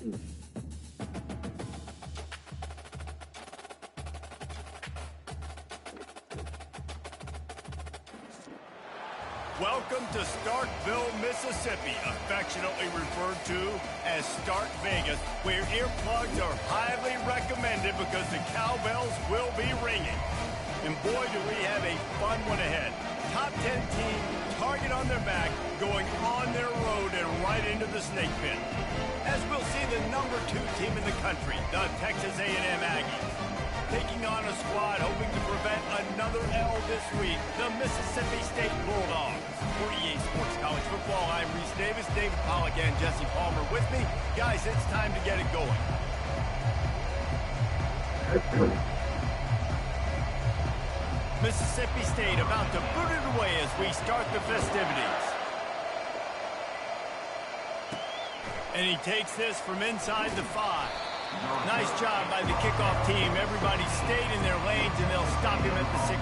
Welcome to Starkville, Mississippi, affectionately referred to as Stark Vegas, where earplugs are highly recommended because the cowbells will be ringing. And boy, do we have a fun one ahead. Top 10 team, target on their back, going on their road and right into the snake pit. As we'll see the number 2 team in the country, the Texas A&M Aggies, taking on a squad hoping to prevent another L this week, the Mississippi State Bulldogs. For EA Sports College Football, I'm Reese Davis, David Pollack, and Jesse Palmer with me. Guys, it's time to get it going. Mississippi State about to boot it away as we start the festivities. And he takes this from inside the 5. Nice job by the kickoff team. Everybody stayed in their lanes, and they'll stop him at the 16.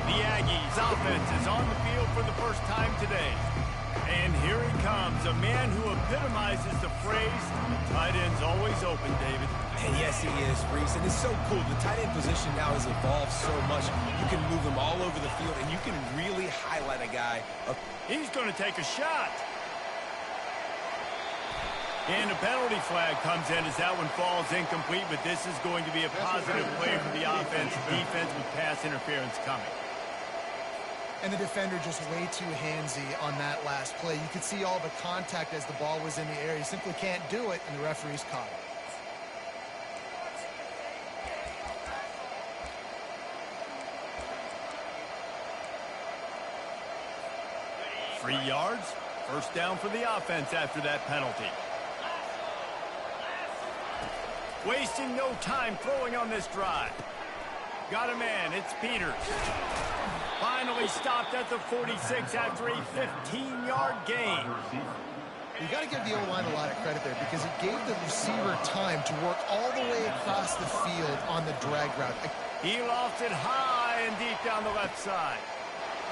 The Aggies offense is on the field for the first time today. And here he comes, a man who epitomizes the phrase, tight end's always open, David. And yes, he is, Reese. And it's so cool. The tight end position now has evolved so much. You can move him all over the field, and you can really highlight a guy. He's going to take a shot. And a penalty flag comes in as that one falls incomplete, but this is going to be a positive play for the offense. Defense with pass interference coming. And the defender just way too handsy on that last play. You could see all the contact as the ball was in the air. He simply can't do it, and the referee's caught it. 3 yards, first down for the offense after that penalty. Wasting no time throwing on this drive. Got a man, it's Peters. Finally stopped at the 46 after a 15-yard gain. You got to give the O-line a lot of credit there because it gave the receiver time to work all the way across the field on the drag route. He lofted high and deep down the left side.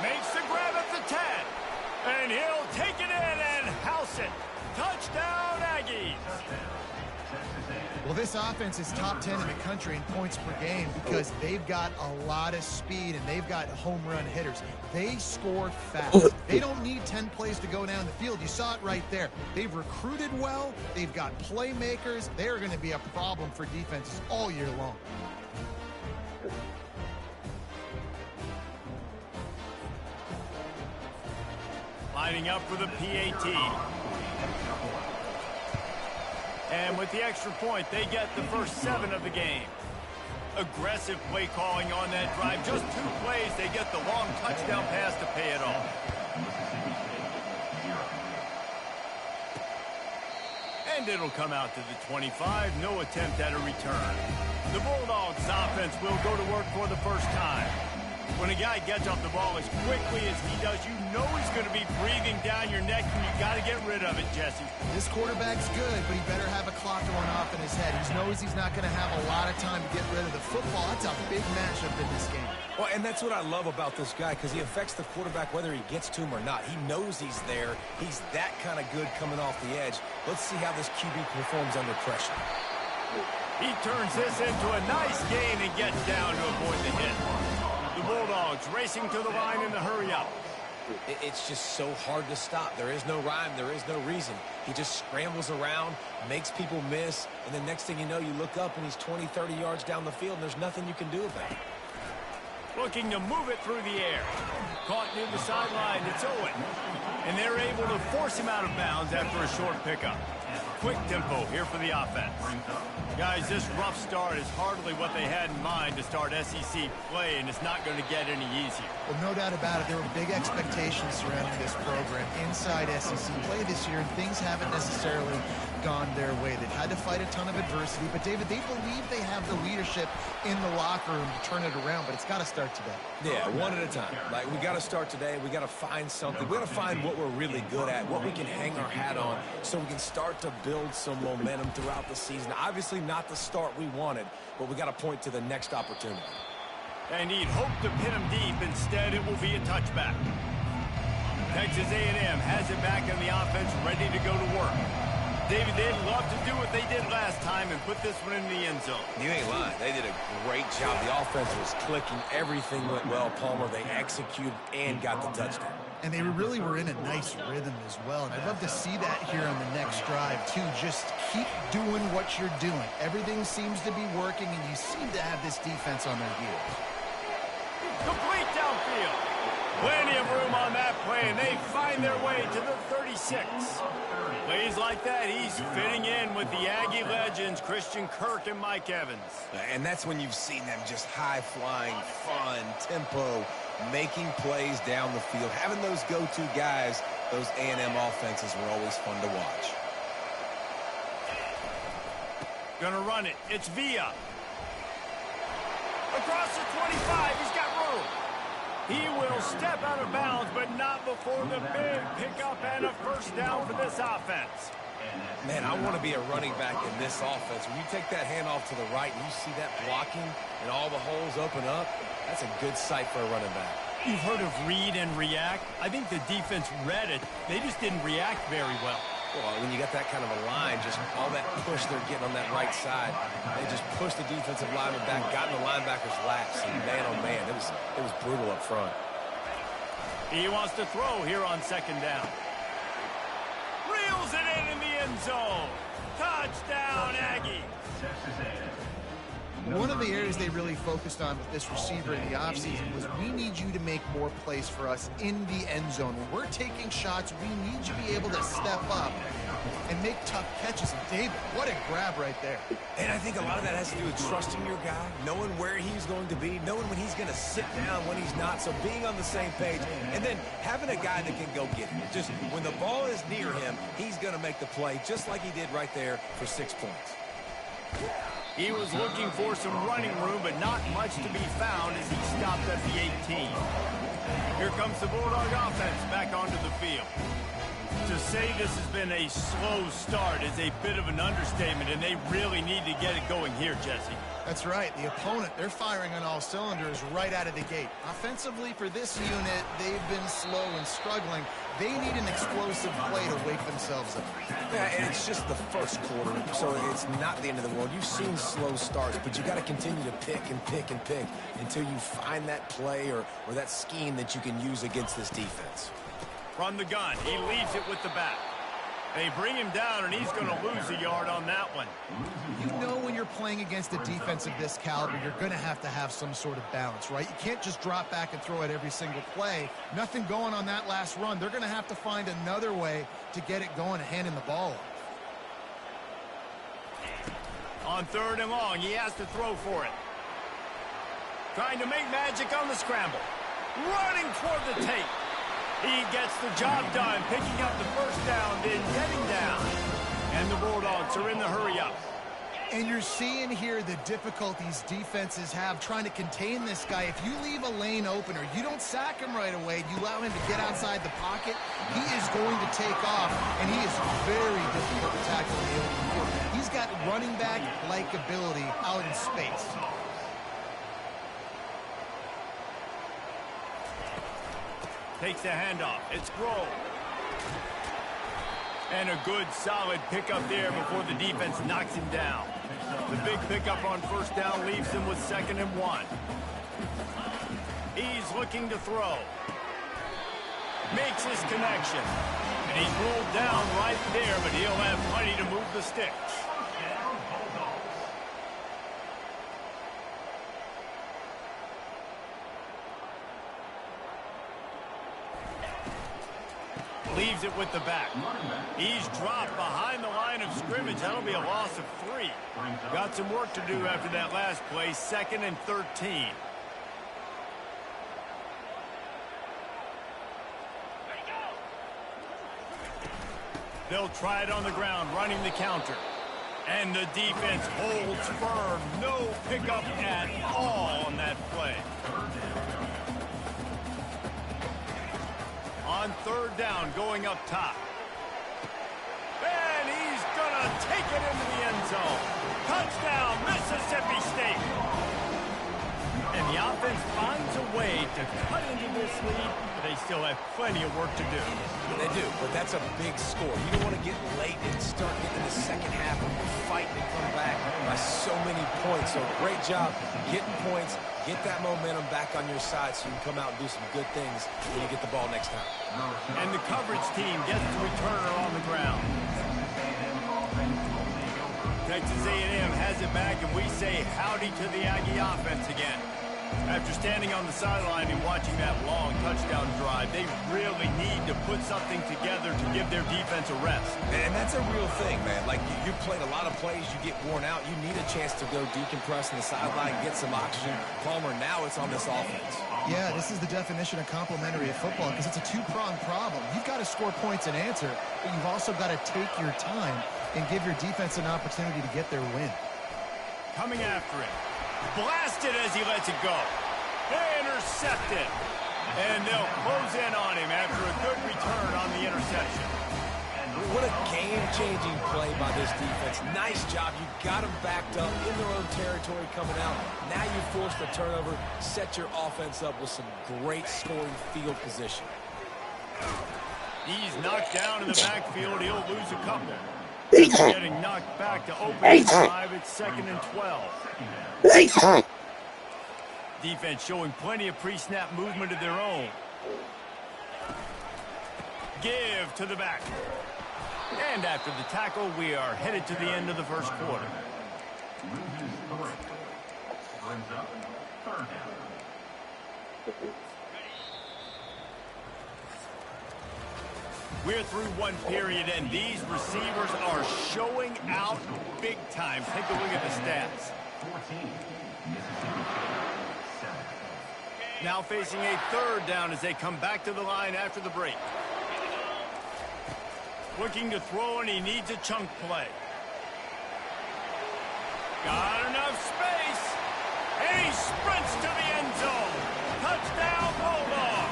Makes the grab at the 10. And he'll take it in and house it. Touchdown, Aggies. Well, this offense is top 10 in the country in points per game because they've got a lot of speed and they've got home run hitters. They score fast. They don't need 10 plays to go down the field. You saw it right there. They've recruited well. They've got playmakers. They're going to be a problem for defenses all year long. Lining up for the PAT. And with the extra point, they get the first 7 of the game. Aggressive play calling on that drive. Just 2 plays, they get the long touchdown pass to pay it off. And it'll come out to the 25. No attempt at a return. The Bulldogs offense will go to work for the first time. When a guy gets off the ball as quickly as he does, you know he's going to be breathing down your neck, and you got to get rid of it, Jesse. This quarterback's good, but he better have a clock going off in his head. He knows he's not going to have a lot of time to get rid of the football. That's a big matchup in this game. Well, and that's what I love about this guy, because he affects the quarterback whether he gets to him or not. He knows he's there. He's that kind of good coming off the edge. Let's see how this QB performs under pressure. He turns this into a nice gain and gets down to avoid the hit. The Bulldogs racing to the line in the hurry-up. It's just so hard to stop. There is no rhyme. There is no reason. He just scrambles around, makes people miss, and the next thing you know, you look up and he's 20, 30 yards down the field, and there's nothing you can do about it. Looking to move it through the air. Caught near the sideline. It's Owen. And they're able to force him out of bounds after a short pickup. Quick tempo here for the offense. Guys, this rough start is hardly what they had in mind to start SEC play, and it's not going to get any easier. Well, no doubt about it. There were big expectations surrounding this program inside SEC play this year, and things haven't necessarily gone their way. They've had to fight a ton of adversity, but, David, they believe they have the leadership in the locker room to turn it around, but it's got to start today. Yeah, one at a time. Like, we got to start today. We got to find something. We got to find what we're really good at, what we can hang our hat on, so we can start to build some momentum throughout the season. Obviously not the start we wanted, but we got to point to the next opportunity. And he'd hope to pin him deep. Instead, it will be a touchback. Texas A&M has it back in the offense, ready to go to work. David, they'd love to do what they did last time and put this one in the end zone. You ain't lying. They did a great job. The offense was clicking. Everything went well, Palmer. They executed and got the touchdown. And they really were in a nice rhythm as well. And I'd love to see that here on the next drive, too. Just keep doing what you're doing. Everything seems to be working, and you seem to have this defense on their heels. Complete downfield. Plenty of room on that play, and they find their way to the 36. Plays like that, he's fitting in with the Aggie legends, Christian Kirk and Mike Evans. And that's when you've seen them just high-flying, fun, tempo, making plays down the field. Having those go-to guys, those A&M offenses were always fun to watch. Gonna run it. It's Villa. Across the 25, he's got room. He will step out of bounds, but not before the big pickup and a first down for this offense. Man, I want to be a running back in this offense. When you take that handoff to the right and you see that blocking and all the holes open up, that's a good sight for a running back. You've heard of read and react. I think the defense read it. They just didn't react very well. Well, when you got that kind of a line, just all that push they're getting on that right side, they just pushed the defensive lineman back, got in the linebacker's laps, and man, oh man, it was brutal up front. He wants to throw here on second down. Reels it in the end zone. Touchdown, Aggie. One of the areas they really focused on with this receiver in the offseason was we need you to make more plays for us in the end zone. When we're taking shots, we need you to be able to step up and make tough catches. And David, what a grab right there. And I think a lot of that has to do with trusting your guy, knowing where he's going to be, knowing when he's going to sit down, when he's not, so being on the same page, and then having a guy that can go get it. Just when the ball is near him, he's going to make the play, just like he did right there for 6 points. He was looking for some running room, but not much to be found as he stopped at the 18. Here comes the Bulldog offense back onto the field. To say this has been a slow start is a bit of an understatement, and they really need to get it going here, Jesse. That's right. The opponent, they're firing on all cylinders right out of the gate. Offensively, for this unit, they've been slow and struggling. They need an explosive play to wake themselves up. Yeah, and it's just the first quarter, so it's not the end of the world. You've seen slow starts, but you got to continue to pick and pick and pick until you find that play or that scheme that you can use against this defense. From the gun, he leaves it with the back. They bring him down, and he's going to lose a yard on that one. You know when you're playing against a defense of this caliber, you're going to have some sort of balance, right? You can't just drop back and throw it every single play. Nothing going on that last run. They're going to have to find another way to get it going and hand him the ball off. On third and long, he has to throw for it. Trying to make magic on the scramble. Running toward the tape. He gets the job done, picking up the first down, then getting down. And the Bulldogs are in the hurry-up. And you're seeing here the difficulties defenses have trying to contain this guy. If you leave a lane open or you don't sack him right away, you allow him to get outside the pocket, he is going to take off, and he is very difficult to tackle in the open field. He's got running back-like ability out in space. Takes the handoff. It's Grove. And a good, solid pickup there before the defense knocks him down. The big pickup on first down leaves him with 2nd and 1. He's looking to throw. Makes his connection. And he's rolled down right there, but he'll have plenty to move the sticks. Leaves it with the back. He's dropped behind the line of scrimmage. That'll be a loss of 3. Got some work to do after that last play. 2nd and 13. They'll try it on the ground, running the counter. And the defense holds firm. No pickup at all on that play. On third down, going up top. And he's going to take it into the end zone. Touchdown, Mississippi State. And the offense finds a way to cut into this lead, but they still have plenty of work to do. They do, but that's a big score. You don't want to get late and start getting And so great job getting points, get that momentum back on your side so you can come out and do some good things when you get the ball next time. And the coverage team gets the returner on the ground. Texas A&M has it back, and we say howdy to the Aggie offense again. After standing on the sideline and watching that long touchdown drive, they really need to put something together to give their defense a rest. And that's a real thing, man. Like, you played a lot of plays, you get worn out, you need a chance to go decompress on the sideline, get some oxygen. Palmer, now it's on this offense. Yeah, this is the definition of complementary of football because it's a two-pronged problem. You've got to score points and answer, but you've also got to take your time and give your defense an opportunity to get their win. Coming after it. Blasted as he lets it go. Intercepted. And they'll close in on him after a good return on the interception. What a game-changing play by this defense. Nice job. You got them backed up in their own territory coming out. Now you force the turnover, set your offense up with some great scoring field position. He's knocked down in the backfield. He'll lose a couple. Getting knocked back to open the drive. It's 2nd and 12. Defense showing plenty of pre-snap movement of their own. Give to the back. And after the tackle, we are headed to the end of the first quarter. We're through one period, and these receivers are showing out big time. Take a look at the stats. Now facing a 3rd down as they come back to the line after the break. Looking to throw, and he needs a chunk play. Got enough space, and he sprints to the end zone. Touchdown, Bulldog.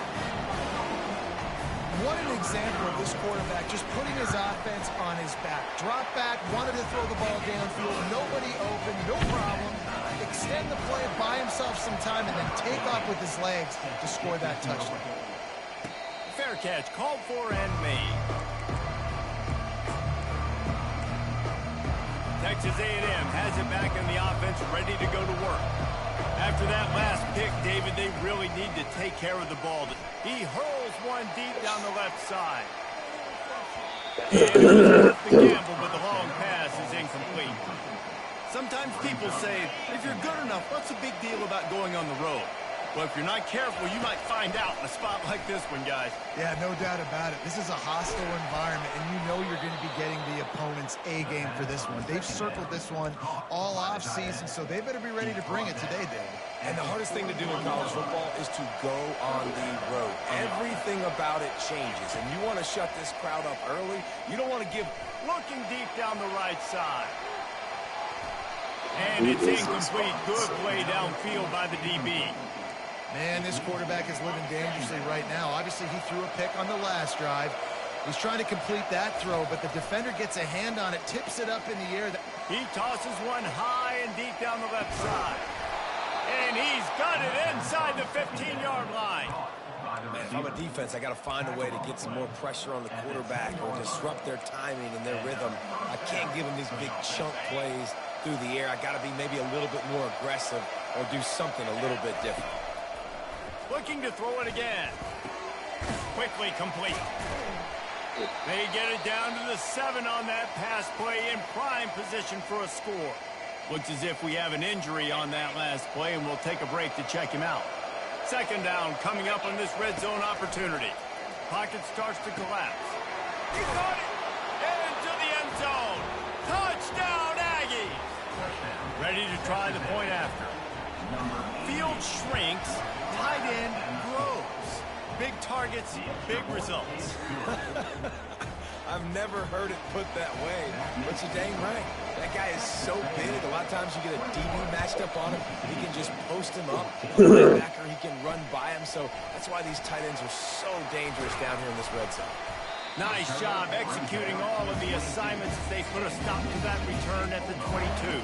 What an example of this quarterback just putting his offense on his back. Drop back, wanted to throw the ball downfield, nobody open, no problem. Extend the play, buy himself some time, and then take off with his legs to score that touchdown. Fair catch, called for and made. Texas A&M has it back in the offense, ready to go to work. After that last pick, David, they really need to take care of the ball. He hurls one deep down the left side. And the gamble, but the long pass is incomplete. Sometimes people say, if you're good enough, what's the big deal about going on the road? Well, if you're not careful, you might find out in a spot like this one, guys. Yeah, no doubt about it. This is a hostile environment, and you know you're going to be getting the opponent's A game for this one. They've circled this one all off season, so they better be ready to bring it today, David. And the hardest thing to do in college football is to go on the road. Everything about it changes, and you want to shut this crowd up early. You don't want to give... Looking deep down the right side. And it's incomplete. Good play downfield by the DB. Man, this quarterback is living dangerously right now. Obviously, he threw a pick on the last drive. He's trying to complete that throw, but the defender gets a hand on it, tips it up in the air. He tosses one high and deep down the left side. And he's got it inside the 15-yard line. Man, if I'm a defense, I got to find a way to get some more pressure on the quarterback or disrupt their timing and their rhythm. I can't give them these big chunk plays through the air. I got to be maybe a little bit more aggressive or do something a little bit different. Looking to throw it again. Quickly complete. They get it down to the 7 on that pass play in prime position for a score. Looks as if we have an injury on that last play, and we'll take a break to check him out. 2nd down coming up on this red zone opportunity. Pocket starts to collapse. He got it! Into the end zone. Touchdown, Aggies! Ready to try the point after. Field shrinks. Tight end grows. Big targets, big results. I've never heard it put that way, but you're dang right. That guy is so big. A lot of times you get a DB matched up on him. He can just post him up. A linebacker, he can run by him. So that's why these tight ends are so dangerous down here in this red zone. Nice job executing all of the assignments as they put a stop to that return at the 22.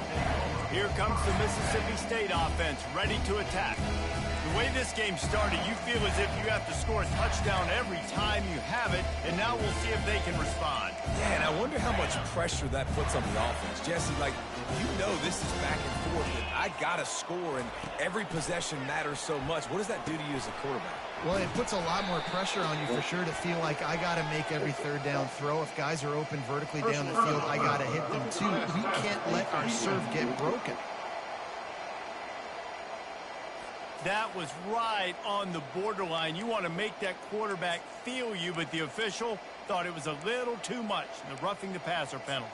Here comes the Mississippi State offense, ready to attack. The way this game started, you feel as if you have to score a touchdown every time you have it, and now we'll see if they can respond. Yeah, and I wonder how much pressure that puts on the offense. Jesse, like, you know this is back and forth, and I got to score, and every possession matters so much. What does that do to you as a quarterback? Well, it puts a lot more pressure on you for sure to feel like I got to make every third down throw. If guys are open vertically down the field, I got to hit them too. We can't let our serve get broken. That was right on the borderline. You want to make that quarterback feel you, but the official thought it was a little too much. The roughing the passer penalty.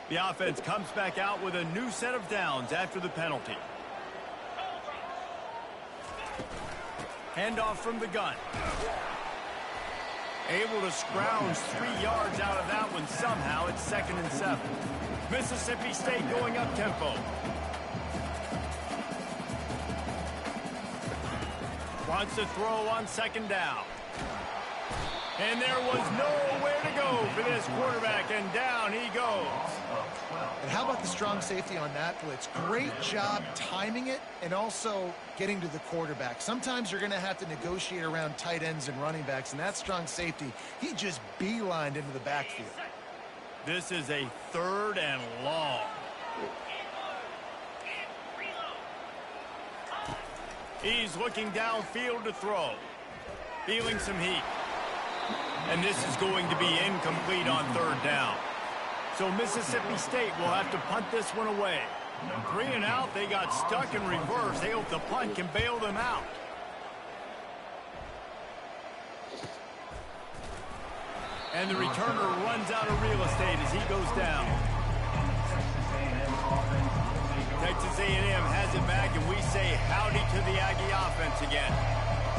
The offense comes back out with a new set of downs after the penalty. Handoff from the gun. Able to scrounge 3 yards out of that one somehow. It's 2nd and 7. Mississippi State going up tempo. Wants to throw on 2nd down. And there was nowhere to go for this quarterback, and down he goes. And how about the strong safety on that blitz? Great job timing it and also getting to the quarterback. Sometimes you're going to have to negotiate around tight ends and running backs, and that strong safety, he just beelined into the backfield. This is a 3rd and long. He's looking downfield to throw. Feeling some heat. And this is going to be incomplete on 3rd down. So Mississippi State will have to punt this one away. 3 and out, they got stuck in reverse. They hope the punt can bail them out. And the returner runs out of real estate as he goes down. Texas A&M has it back, and we say howdy to the Aggie offense again.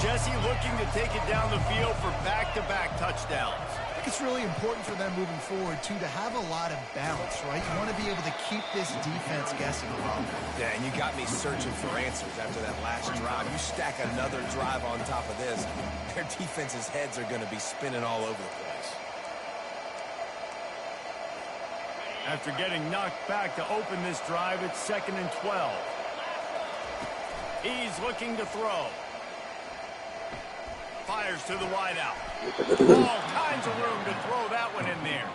Jesse looking to take it down the field for back-to-back touchdowns. I think it's really important for them moving forward, too, to have a lot of balance, right? You want to be able to keep this defense guessing. Yeah, and you got me searching for answers after that last drive. You stack another drive on top of this, their defense's heads are going to be spinning all over the place. After getting knocked back to open this drive, it's 2nd and 12. He's looking to throw. Fires to the wideout. All kinds of room to throw that one in there.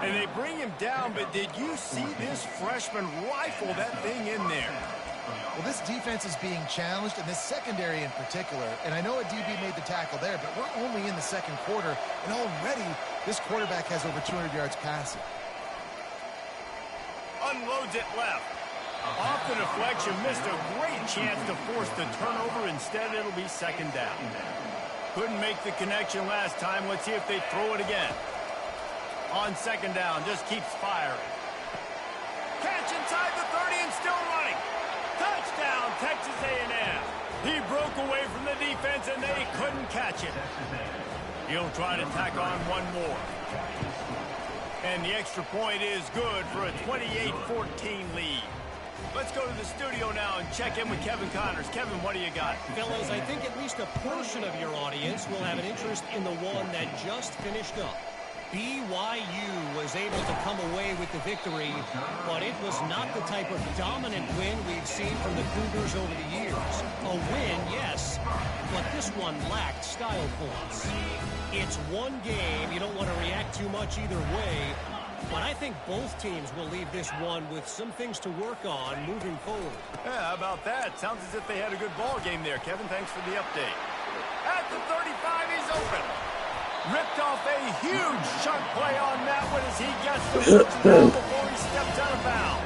And they bring him down, but did you see this freshman rifle that thing in there? Well, this defense is being challenged, and this secondary in particular. And I know a DB made the tackle there, but we're only in the 2nd quarter, and already this quarterback has over 200 yards passing. Unloads it left. Off the deflection, missed a great chance to force the turnover. Instead, it'll be 2nd down. Couldn't make the connection last time. Let's see if they throw it again. On 2nd down, just keeps firing. Catch inside the 30 and still running. Touchdown, Texas A&M. He broke away from the defense, and they couldn't catch it. He'll try to tack on one more. And the extra point is good for a 28-14 lead. Let's go to the studio now and check in with Kevin Connors. Kevin, what do you got? Fellas, I think at least a portion of your audience will have an interest in the one that just finished up. BYU was able to come away with the victory, but it was not the type of dominant win we've seen from the Cougars over the years. A win, yes, but this one lacked style points. It's one game. You don't want to react too much either way, but I think both teams will leave this one with some things to work on moving forward. Yeah, how about that? Sounds as if they had a good ball game there. Kevin, thanks for the update. At the 35, he's open. Ripped off a huge chunk play on that one as he gets the first down before he steps out of bounds.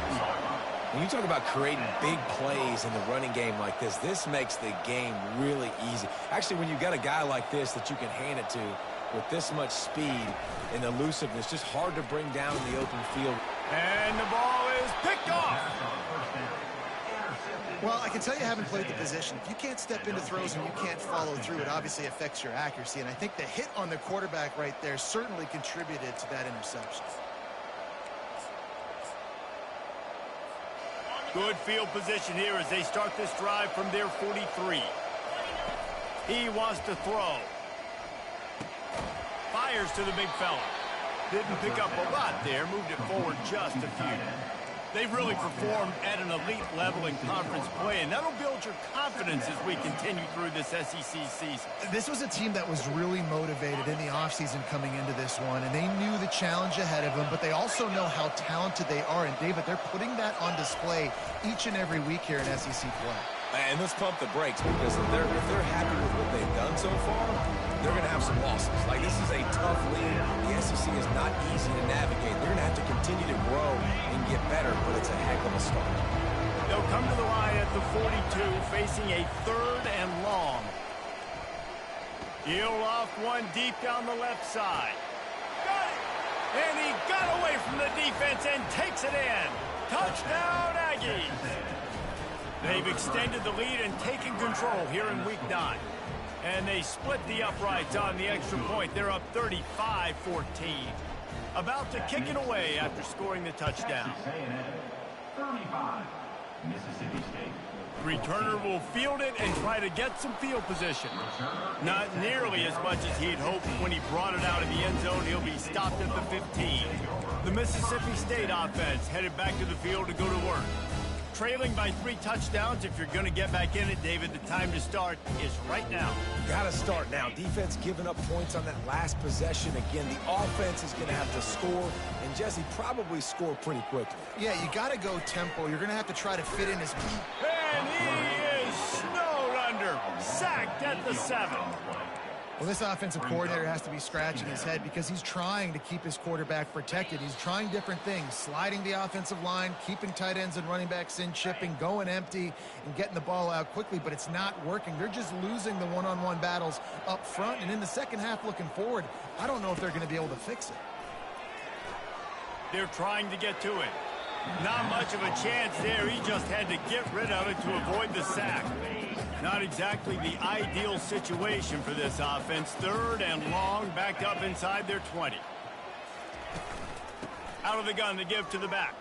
When you talk about creating big plays in the running game like this, this makes the game really easy. Actually, when you've got a guy like this that you can hand it to with this much speed and elusiveness, just hard to bring down in the open field. And the ball is picked off. Well, I can tell you haven't played the position. If you can't step into throws and you can't follow through, it obviously affects your accuracy. And I think the hit on the quarterback right there certainly contributed to that interception. Good field position here as they start this drive from their 43. He wants to throw. fires to the big fella. Didn't pick up a lot there, moved it forward just a few. They've really performed at an elite level in conference play, and that'll build your confidence as we continue through this SEC season. This was a team that was really motivated in the offseason coming into this one, and they knew the challenge ahead of them, but they also know how talented they are. And, David, they're putting that on display each and every week here in SEC play. And let's pump the brakes, because if they're happy with what they've done so far, they're going to have some losses. Like, this is a tough league. The SEC is not easy to navigate. They're going to have to continue to grow and get better, but it's a heck of a start. They'll come to the line at the 42, facing a 3rd and long. He'll off one deep down the left side. Got it! And he got away from the defense and takes it in. Touchdown, Aggies! They've extended the lead and taken control here in Week 9. And they split the uprights on the extra point. They're up 35-14. About to kick it away after scoring the touchdown. 35, Mississippi State. Returner will field it and try to get some field position. Not nearly as much as he'd hoped when he brought it out of the end zone. He'll be stopped at the 15. The Mississippi State offense headed back to the field to go to work. Trailing by 3 touchdowns. If you're going to get back in it, David, the time to start is right now. Got to start now. Defense giving up points on that last possession. Again, the offense is going to have to score, and Jesse probably score pretty quickly. Yeah, you got to go tempo. You're going to have to try to fit in as... And he is snowed under. Sacked at the 7. Well, this offensive coordinator has to be scratching his head because he's trying to keep his quarterback protected. He's trying different things, sliding the offensive line, keeping tight ends and running backs in, chipping, going empty, and getting the ball out quickly, but it's not working. They're just losing the one-on-one battles up front, and in the second half looking forward, I don't know if they're going to be able to fix it. They're trying to get to it. Not much of a chance there. He just had to get rid of it to avoid the sack. Not exactly the ideal situation for this offense. 3rd and long, backed up inside their 20. Out of the gun to give to the back.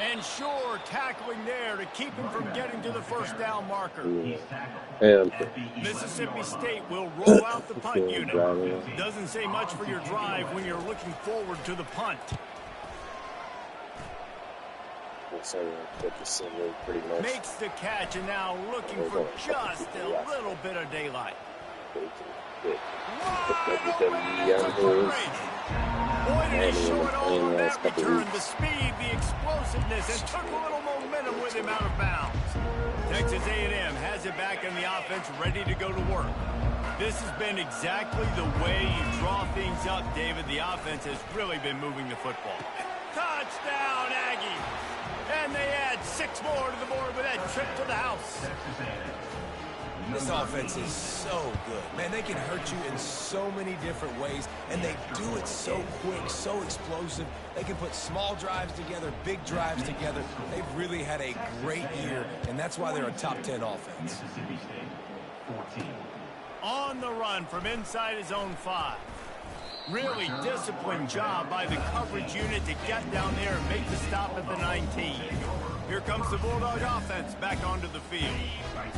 And sure, tackling there to keep him from getting to the first down marker. Mississippi State will roll out the punt unit. Doesn't say much for your drive when you're looking forward to the punt. Makes the catch and now looking for just a little bit of daylight. Boy, did he show it all on that return. The speed, the explosiveness, and took a little momentum with him out of bounds. Texas A&M has it back in the offense, ready to go to work. This has been exactly the way you draw things up, David. The offense has really been moving the football. Touchdown, Aggie! And they add 6 more to the board with that trip to the house. This offense is so good. Man, they can hurt you in so many different ways, and they do it so quick, so explosive. They can put small drives together, big drives together. They've really had a great year, and that's why they're a top 10 offense. On the run from inside his own 5. Really disciplined job by the coverage unit to get down there and make the stop at the 19. Here comes the Bulldog offense back onto the field.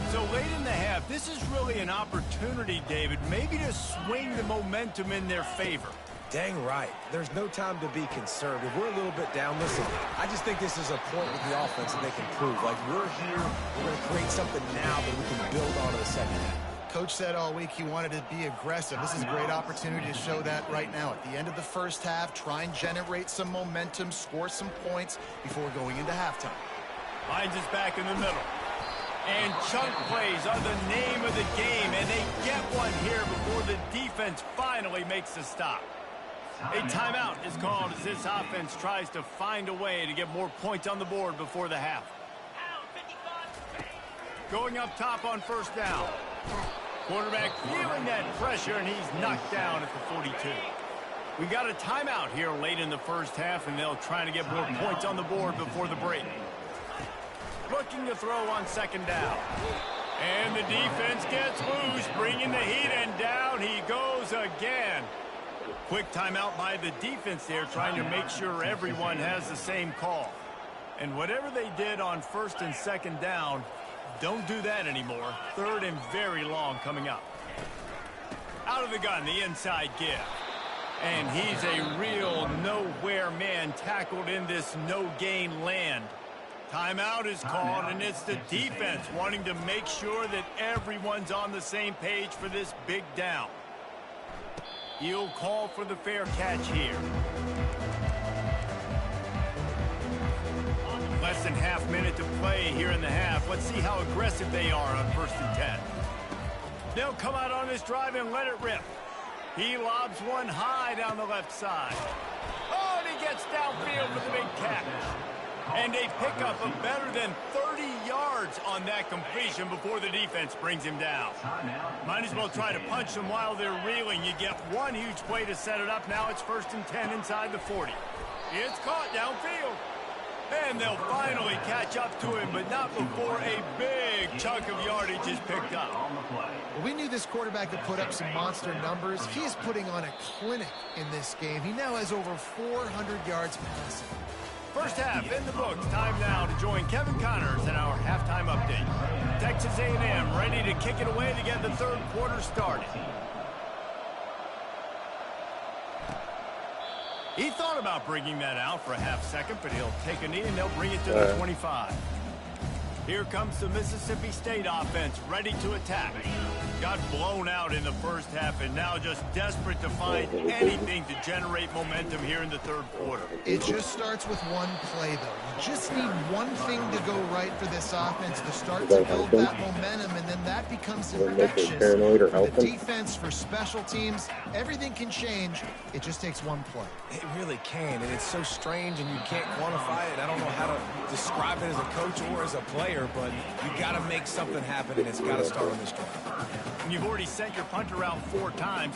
So late in the half, this is really an opportunity, David, maybe to swing the momentum in their favor. Dang right. There's no time to be conservative. We're a little bit down. Listen, I just think this is a point with the offense that they can prove. Like, we're here, we're going to create something now that we can build on in the second half. Coach said all week he wanted to be aggressive. This is a great opportunity to show that right now. At the end of the first half, try and generate some momentum, score some points before going into halftime. Finds us back in the middle. And chunk plays are the name of the game, and they get one here before the defense finally makes the stop. A timeout is called as this offense tries to find a way to get more points on the board before the half. Going up top on first down. Quarterback feeling that pressure, and he's knocked down at the 42. We got a timeout here late in the first half, and they'll try to get more points on the board before the break. Looking to throw on second down. And the defense gets loose, bringing the heat, and down he goes again. Quick timeout by the defense there, trying to make sure everyone has the same call. And whatever they did on first and second down, don't do that anymore. 3rd and very long coming up. Out of the gun, the inside give. And he's a real nowhere man tackled in this no-gain land. Timeout is called, and it's the defense wanting to make sure that everyone's on the same page for this big down. He'll call for the fair catch here. Less than half minute to play here in the half. Let's see how aggressive they are on 1st and 10. They'll come out on this drive and let it rip. He lobs one high down the left side. Oh, and he gets downfield for the big catch. And they pick up a better than 30 yards on that completion before the defense brings him down. Might as well try to punch them while they're reeling. You get one huge play to set it up. Now it's 1st and 10 inside the 40. It's caught downfield. And they'll finally catch up to him, but not before a big chunk of yardage is picked up. Well, we knew this quarterback could put up some monster numbers. He is putting on a clinic in this game. He now has over 400 yards passing. First half in the books. Time now to join Kevin Connors in our halftime update. Texas A&M ready to kick it away to get the third quarter started. He thought about bringing that out for a half second, but he'll take a knee and they'll bring it to the 25. Here comes the Mississippi State offense ready to attack. Got blown out in the first half and now just desperate to find anything to generate momentum here in the third quarter. It just starts with one play, though. You just need one thing to go right for this offense to start to build that momentum, and then that becomes infectious. For the defense, for special teams, everything can change. It just takes one play. It really can, and it's so strange, and you can't quantify it. I don't know how to describe it as a coach or as a player, but you got to make something happen, and it's got to start on this drive. You've already sent your punter out 4 times.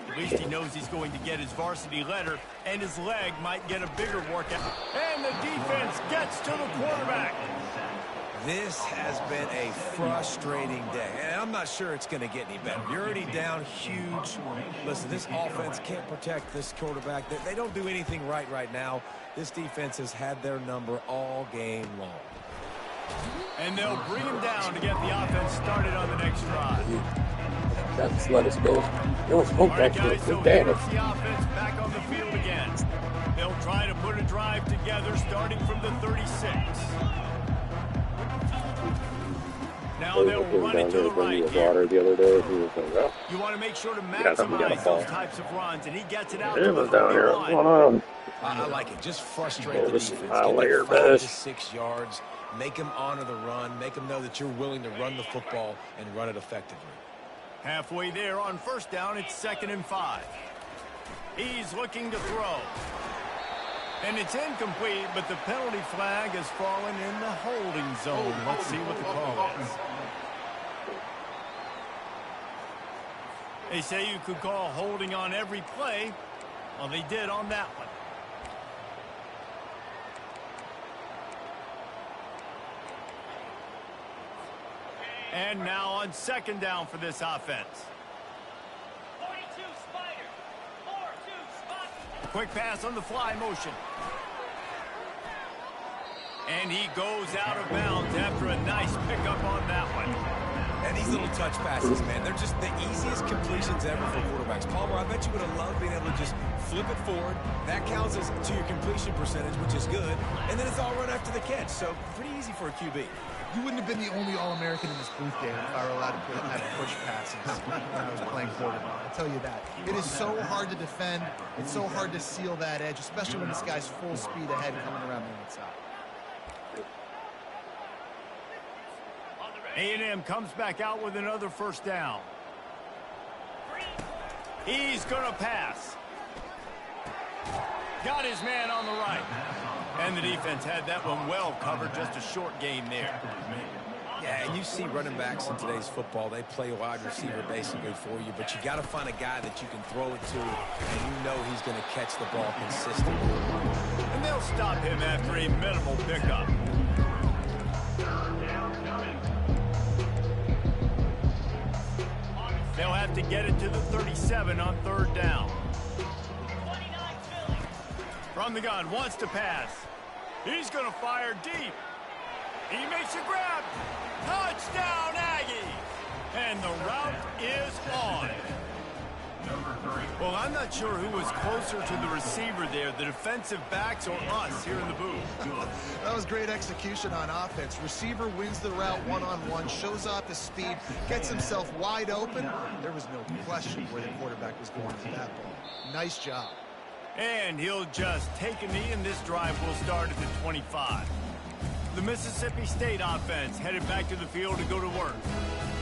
At least he knows he's going to get his varsity letter, and his leg might get a bigger workout. And the defense gets to the quarterback. This has been a frustrating day, and I'm not sure it's going to get any better. You're already down huge. Listen, this offense can't protect this quarterback. They don't do anything right now. This defense has had their number all game long. And they'll bring him down to get the offense started on the next drive. That's let us go. All right, guys, so here's the offense back on the field again. They'll try to put a drive together starting from the 36. Now they'll run it to the right here. The other day, he was like, well, you want to make sure to maximize those types of runs, and he gets it out it to was the down here. 41. What's going on? I like it. Just frustrate the This defense. is Give them layer 5 to best. 6 yards. Make them honor the run. Make them know that you're willing to run the football and run it effectively. Halfway there on first down, it's 2nd and 5. He's looking to throw. And it's incomplete, but the penalty flag has fallen in the holding zone. Let's see what the call is. They say you could call holding on every play. Well, they did on that one. And now on 2nd down for this offense. 42 Spider. 4-2 spot. Quick pass on the fly motion. And he goes out of bounds after a nice pickup on that one. And these little touch passes, man, they're just the easiest completions ever for quarterbacks. Palmer, I bet you would have loved being able to just flip it forward. That counts as to your completion percentage, which is good. And then it's all run after the catch. So pretty easy for a QB. You wouldn't have been the only All-American in this booth, David, if I were allowed to have push passes when I was playing quarterback. I'll tell you that. It is so hard to defend. It's so hard to seal that edge, especially when this guy's full speed ahead coming around the outside. A&M comes back out with another first down. He's going to pass. Got his man on the right. And the defense had that one well covered, just a short gain there. Yeah, and you see running backs in today's football, they play wide receiver basically for you, but you got to find a guy that you can throw it to, and you know he's going to catch the ball consistently. And they'll stop him after a minimal pickup. They'll have to get it to the 37 on 3rd down. From the gun, wants to pass. He's going to fire deep. He makes a grab. Touchdown, Aggies! And the route is on. Well, I'm not sure who was closer to the receiver there, the defensive backs or us here in the booth. That was great execution on offense. Receiver wins the route one-on-one, shows off his speed, gets himself wide open. There was no question where the quarterback was going with that ball. Nice job. And he'll just take a knee, and this drive will start at the 25. The Mississippi State offense headed back to the field to go to work.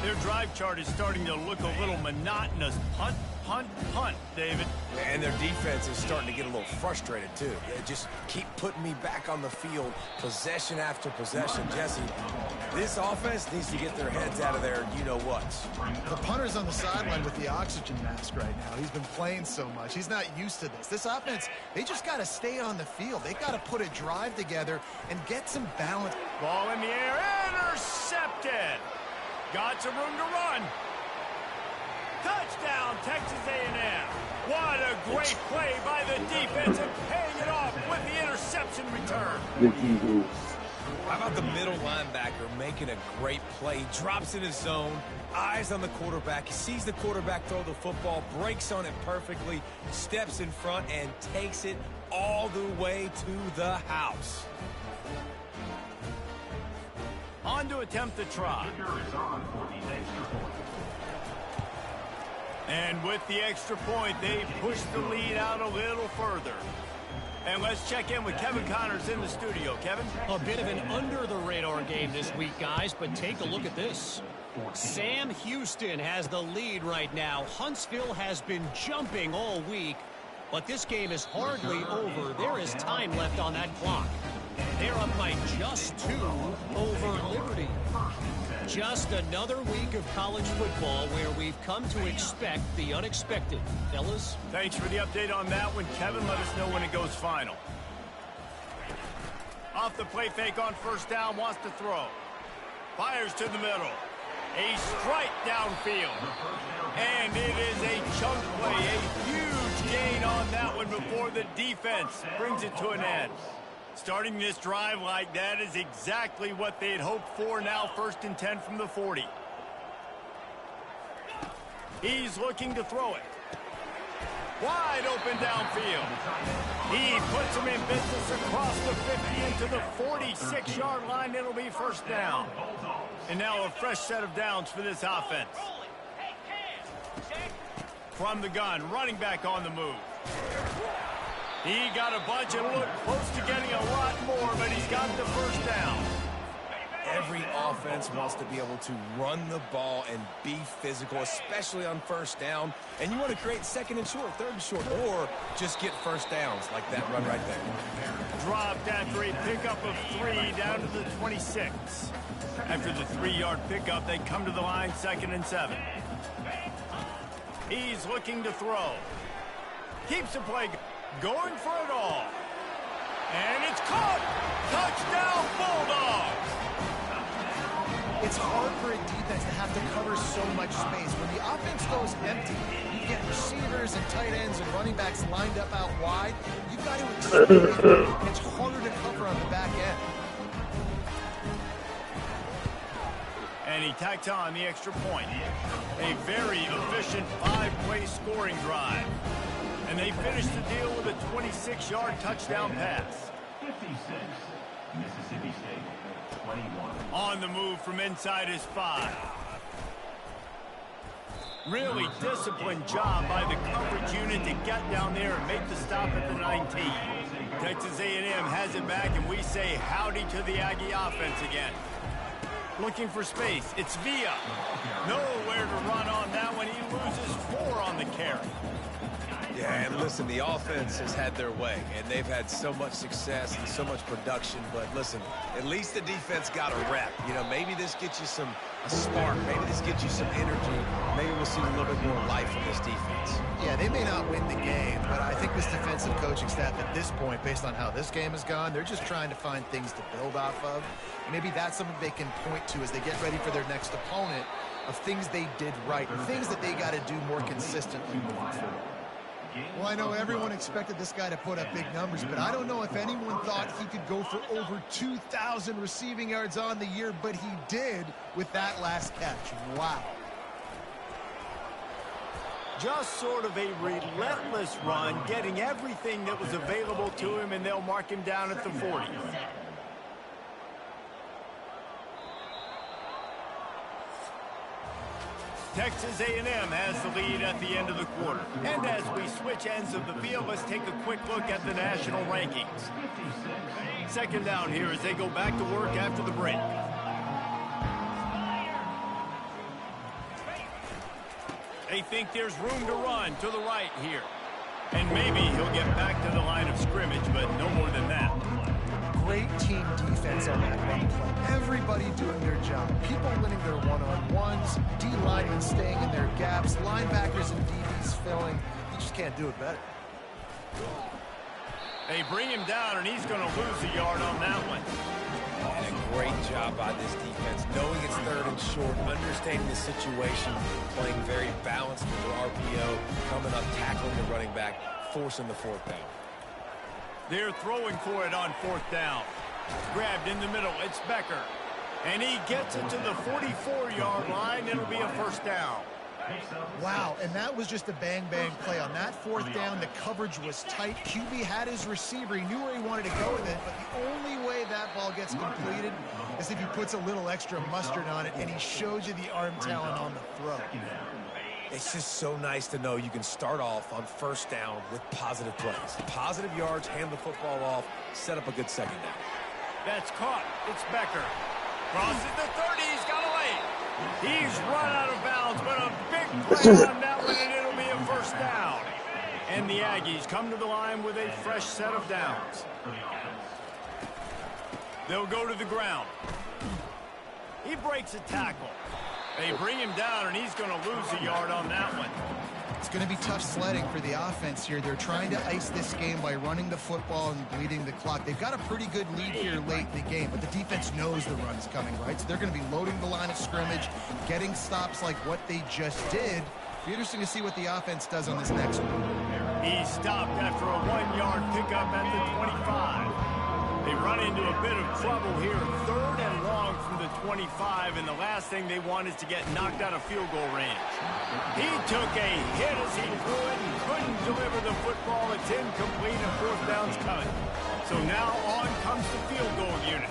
Their drive chart is starting to look a little monotonous. Punt, punt, punt, David. And their defense is starting to get a little frustrated, too. They just keep putting me back on the field, possession after possession. Jesse, this offense needs to get their heads out of their you-know-whats. The punter's on the sideline with the oxygen mask right now. He's been playing so much. He's not used to this. This offense, they just got to stay on the field. They got to put a drive together and get some balance. Ball in the air, intercepted. Got some room to run. Touchdown, Texas A&M. What a great play by the defense and paying it off with the interception return. How about the middle linebacker making a great play? He drops in his zone, eyes on the quarterback. He sees the quarterback throw the football, breaks on it perfectly, steps in front, and takes it all the way to the house. On to attempt the try. And with the extra point, they push the lead out a little further. And let's check in with Kevin Connors in the studio. Kevin? A bit of an under-the-radar game this week, guys, but take a look at this. Sam Houston has the lead right now. Huntsville has been jumping all week, but this game is hardly over. There is time left on that clock. They're up by just 2 over Liberty. Just another week of college football where we've come to expect the unexpected. Fellas? Thanks for the update on that one, Kevin. Let us know when it goes final. Off the play fake on first down, wants to throw. Fires to the middle. A strike downfield. And it is a chunk play, a huge gain on that one before the defense brings it to an end. Starting this drive like that is exactly what they'd hoped for. Now 1st and 10 from the 40. He's looking to throw it. Wide open downfield. He puts him in business across the 50 into the 46-yard line. It'll be first down. And now a fresh set of downs for this offense. From the gun, running back on the move. He got a bunch and looked close to getting a lot more, but he's got the first down. Every offense wants to be able to run the ball and be physical, especially on first down. And you want to create 2nd and short, 3rd and short, or just get first downs like that run right there. Dropped after a pickup of 3 down to the 26. After the 3-yard pickup, they come to the line 2nd and 7. He's looking to throw. Keeps the play going for it all. And it's caught. Touchdown, Bulldogs. It's hard for a defense to have to cover so much space. When the offense goes empty, you get receivers and tight ends and running backs lined up out wide. You've got to expand it. It's harder to cover on the back end. And he tacked on the extra point. A very efficient 5-play scoring drive. And they finished the deal with a 26-yard touchdown pass. 56, Mississippi State, 21. On the move from inside his 5. Really disciplined job by the coverage unit to get down there and make the stop at the 19. Texas A&M has it back, and we say howdy to the Aggie offense again. Looking for space. It's Villa. Nowhere to run on that one. He loses 4 on the carry. Yeah, and listen, the offense has had their way, and they've had so much success and so much production. But listen, at least the defense got a rep. You know, maybe this gets you a spark. Maybe this gets you some energy. Maybe we'll see a little bit more life from this defense. Yeah, they may not win the game, but I think this defensive coaching staff at this point, based on how this game has gone, they're just trying to find things to build off of. Maybe that's something they can point to as they get ready for their next opponent, of things they did right, things that they got to do more consistently moving forward. Well, I know everyone expected this guy to put up big numbers, but I don't know if anyone thought he could go for over 2,000 receiving yards on the year, but he did with that last catch. Wow. Just sort of a relentless run, getting everything that was available to him, and they'll mark him down at the 40. Texas A&M has the lead at the end of the quarter. And as we switch ends of the field, let's take a quick look at the national rankings. Second down here as they go back to work after the break. They think there's room to run to the right here. And maybe he'll get back to the line of scrimmage, but no more than that. Great team defense on that run play. Everybody doing their job. People winning their one-on-ones, D-linemen staying in their gaps, linebackers and DBs filling. You just can't do it better. They bring him down, and he's going to lose a yard on that one. And a great job by this defense, knowing it's third and short, understanding the situation, playing very balanced with their RPO, coming up, tackling the running back, forcing the fourth down. They're throwing for it on fourth down. Grabbed in the middle. It's Becker. And he gets it to the 44-yard line. It'll be a first down. Wow, and that was just a bang-bang play. On that fourth down, the coverage was tight. QB had his receiver. He knew where he wanted to go with it, but the only way that ball gets completed is if he puts a little extra mustard on it, and he shows you the arm talent on the throw. It's just so nice to know you can start off on first down with positive plays. Positive yards, hand the football off, set up a good second down. That's caught. It's Becker. Crosses the 30. He's got a lane. He's run out of bounds, but a big play on that one, and it'll be a first down. And the Aggies come to the line with a fresh set of downs. They'll go to the ground. He breaks a tackle. They bring him down, and he's going to lose a yard on that one. It's going to be tough sledding for the offense here. They're trying to ice this game by running the football and bleeding the clock. They've got a pretty good lead here late in the game, but the defense knows the run's coming, right? So they're going to be loading the line of scrimmage, getting stops like what they just did. It'll be interesting to see what the offense does on this next one. He stopped after a 1-yard pickup at the 25. They run into a bit of trouble here, third and long from the 25, and the last thing they want is to get knocked out of field goal range. He took a hit as he could and couldn't deliver the football. It's incomplete and fourth down's coming. So now on comes the field goal unit.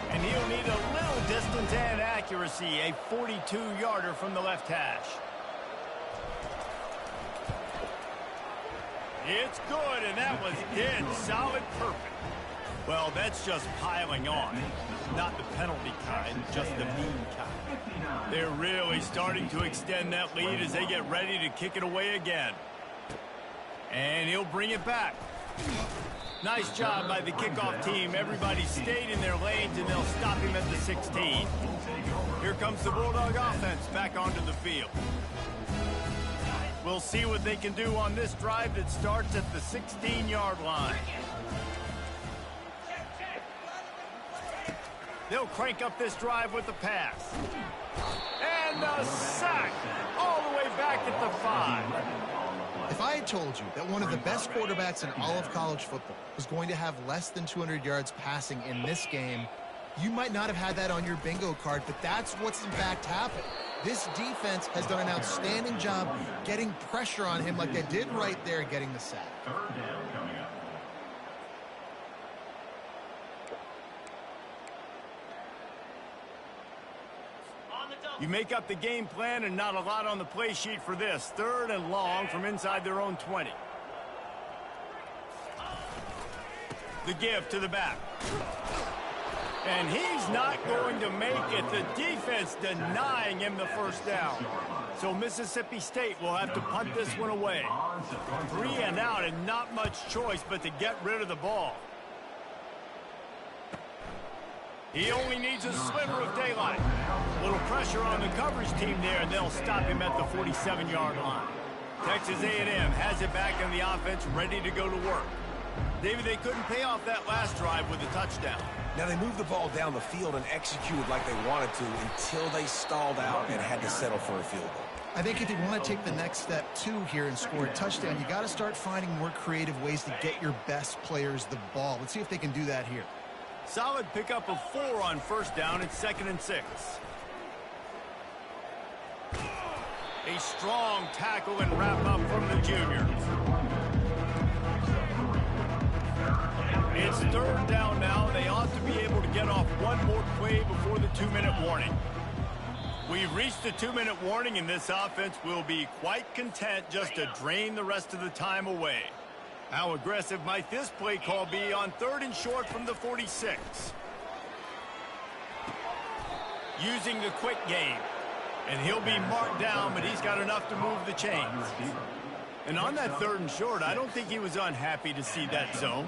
And he'll need a little distance and accuracy, a 42-yarder from the left hash. It's good, and that was dead solid perfect. Well, that's just piling on. Not the penalty kind, just the mean kind. They're really starting to extend that lead as they get ready to kick it away again. And he'll bring it back. Nice job by the kickoff team. Everybody stayed in their lanes, and they'll stop him at the 16. Here comes the Bulldog offense back onto the field. We'll see what they can do on this drive that starts at the 16-yard line. They'll crank up this drive with the pass. And the sack all the way back at the 5. If I had told you that one of the best quarterbacks in all of college football was going to have less than 200 yards passing in this game, you might not have had that on your bingo card, but that's what's in fact happened. This defense has done an outstanding job getting pressure on him like they did right there, getting the sack. You make up the game plan and not a lot on the play sheet for this. Third and long from inside their own 20. The give to the back. And he's not going to make it. The defense denying him the first down. So Mississippi State will have to punt this one away. 3 and out and not much choice but to get rid of the ball. He only needs a sliver of daylight. A little pressure on the coverage team there, and they'll stop him at the 47-yard line. Texas A&M has it back in the offense, ready to go to work. David, they couldn't pay off that last drive with a touchdown. Now they moved the ball down the field and executed like they wanted to until they stalled out and had to settle for a field goal. I think if you want to take the next step, too, here and score a touchdown, you got to start finding more creative ways to get your best players the ball. Let's see if they can do that here. Solid pickup of 4 on first down. It's 2nd and 6. A A strong tackle and wrap-up from the juniors. It's third down now. They ought to be able to get off one more play before the 2-minute warning. We've reached the 2-minute warning, and this offense will be quite content just to drain the rest of the time away. How aggressive might this play call be on 3rd and short from the 46? Using the quick game. And he'll be marked down, but he's got enough to move the chains. And on that 3rd and short, I don't think he was unhappy to see that zone.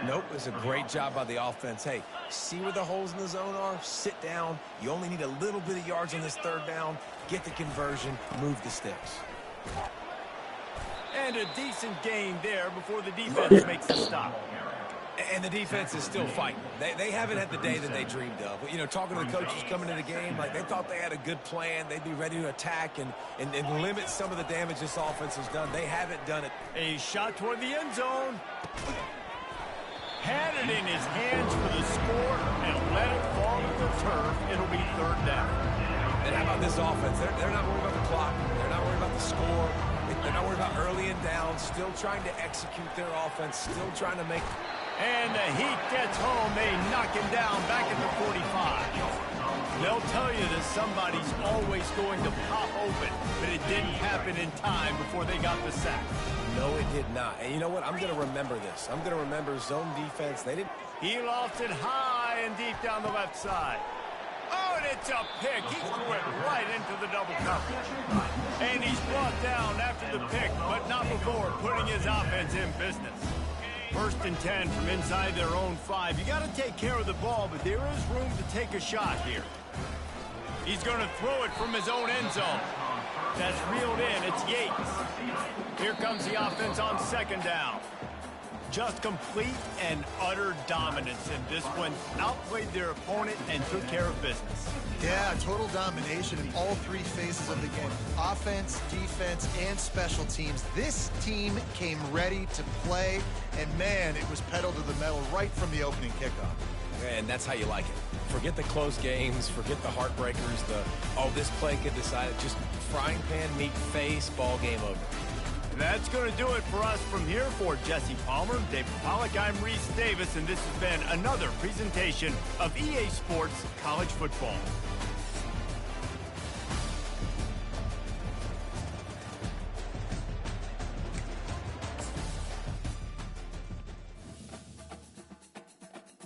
Nope, it was a great job by the offense. Hey, see where the holes in the zone are? Sit down. You only need a little bit of yards on this 3rd down. Get the conversion, move the sticks. And a decent gain there before the defense makes the stop. And the defense is still fighting. They haven't had the day that they dreamed of. You know, talking to the coaches coming into the game, like they thought they had a good plan. They'd be ready to attack and limit some of the damage this offense has done. They haven't done it. A shot toward the end zone. Had it in his hands for the score and let it fall to the turf. It'll be 3rd down. And how about this offense? They're not worried about the clock. They're not worried about the score. They're not worried about early and down. Still trying to execute their offense. Still trying to make... And the heat gets home. They knock him down back at the 45. They'll tell you that somebody's always going to pop open, but it didn't happen in time before they got the sack. No, it did not. And you know what? I'm going to remember this. I'm going to remember zone defense. They didn't... He lost it high and deep down the left side. Oh, and it's a pick. He threw it right into the double coverage. And he's brought down after the pick, but not before putting his offense in business. 1st and 10 from inside their own 5. You got to take care of the ball, but there is room to take a shot here. He's going to throw it from his own end zone. That's reeled in. It's Yates. Here comes the offense on 2nd down. Just complete and utter dominance in this one. Outplayed their opponent and took care of business. Yeah, total domination in all 3 phases of the game. Offense, defense, and special teams. This team came ready to play, and man, it was pedal to the metal right from the opening kickoff. And that's how you like it. Forget the close games, forget the heartbreakers, this play could decide it. Just frying pan, meat face, ball game over. That's going to do it for us from here. For Jesse Palmer, David Pollack, I'm Reese Davis, and this has been another presentation of EA Sports College Football.